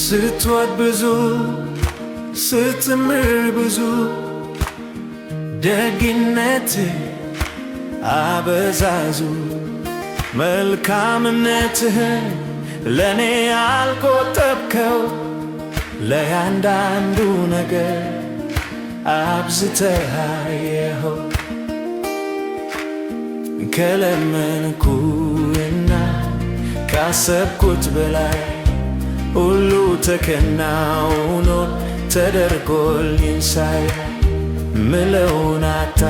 ስትወድ ብዙ ስትምር ብዙ ደግነት አበዛዙ መልካምነትህን ለኔ ያልቆጠብከው ለያንዳንዱ ነገር አብዝተሃየኸው ከለመንኩና ካሰብኩት በላይ ሁሉ ተከናውኖ ተደርጎልኝ ሳይ ምለውን አጣ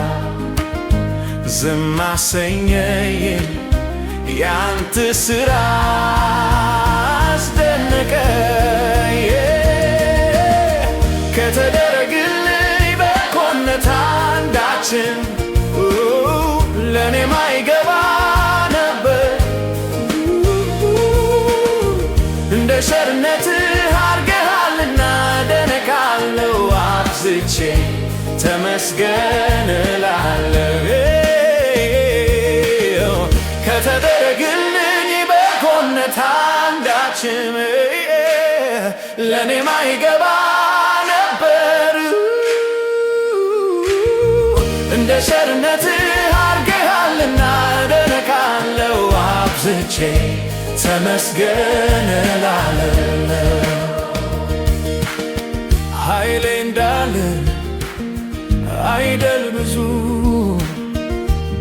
ዝም አሰኘኝ ያንተ ሥራ አስደነቀኝ ከተደረግልኝ በጎነት አንዳችም ለኔ ማይገባ ነበር እንደ ቸርነትህ አርገሃልና ደነቃለሁ አብዝቼ ተመስገን እላለሁ ከተደረግልኝ በጎነት አንዳችም ለኔ ማይገባ ነበር እንደ ቸርነትህ አርገሃልና ደነቃለሁ አብዝቼ ተመስገን እላለሁ ኃይሌ እንዳለ አይደል ብዙ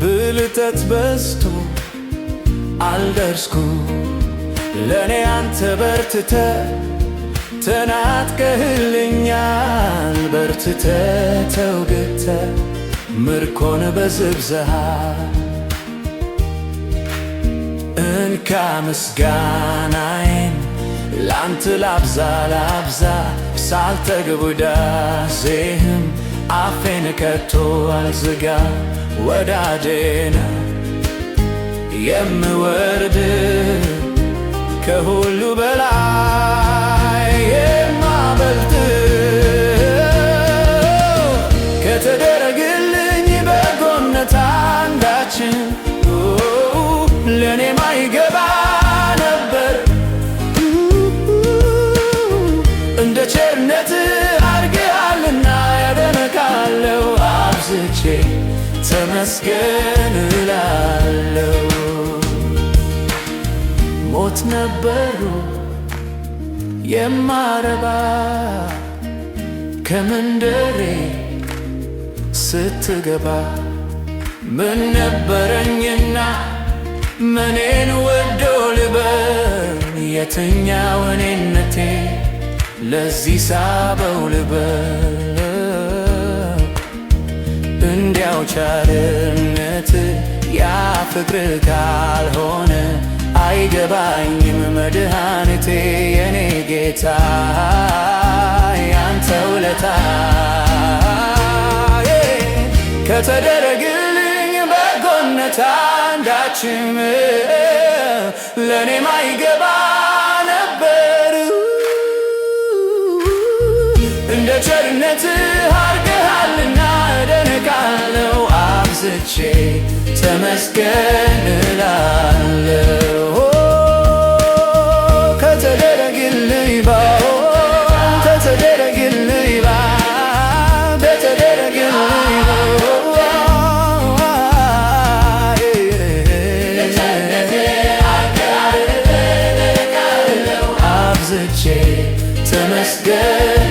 ብልጠት በዝቶ አልደርስኩ ለኔ አንተ በርትተ ተናጥቀህልኛል በርትተ ተውግተ ምርኮን በዝብዘሃ እንካ ምስጋናዬን ላንተ ላብዛ ላብዛ ሳልጠግብ ውዳሴህም አፌን ከቶ አልዝጋ ወዳጄነ የምወርድ ከሁሉ በላይ የማበልጥ ከተደረግልኝ በጎነት አንዳችን ለኔ ማይገባ ነበር እንደ ቸርነትህ አርገሃልና ያደነቃለሁ አብዝቼ ተመስገን እላለሁ ሞት ነበሩ የማረባ ከመንደሬ ስትገባ ምን ነበረኝና ምኔን ወዶ ልበል የትኛው እኔነቴ ለዚህ ሳበው ልበል እንዲያው ቻልነት ያ ፍቅር ካልሆነ አይገባኝም መድኃኒቴ የኔ ጌታ ያንተ ውለታ ከተደረግልኝ በጎነት አንዳችም ለኔ ማይገባ ነበር እንደ ቸርነትህ አርገሃልና ደነቃለሁ አብዝቼ ተመስገን እላለሁ ከተደረግልኝ ተመስገን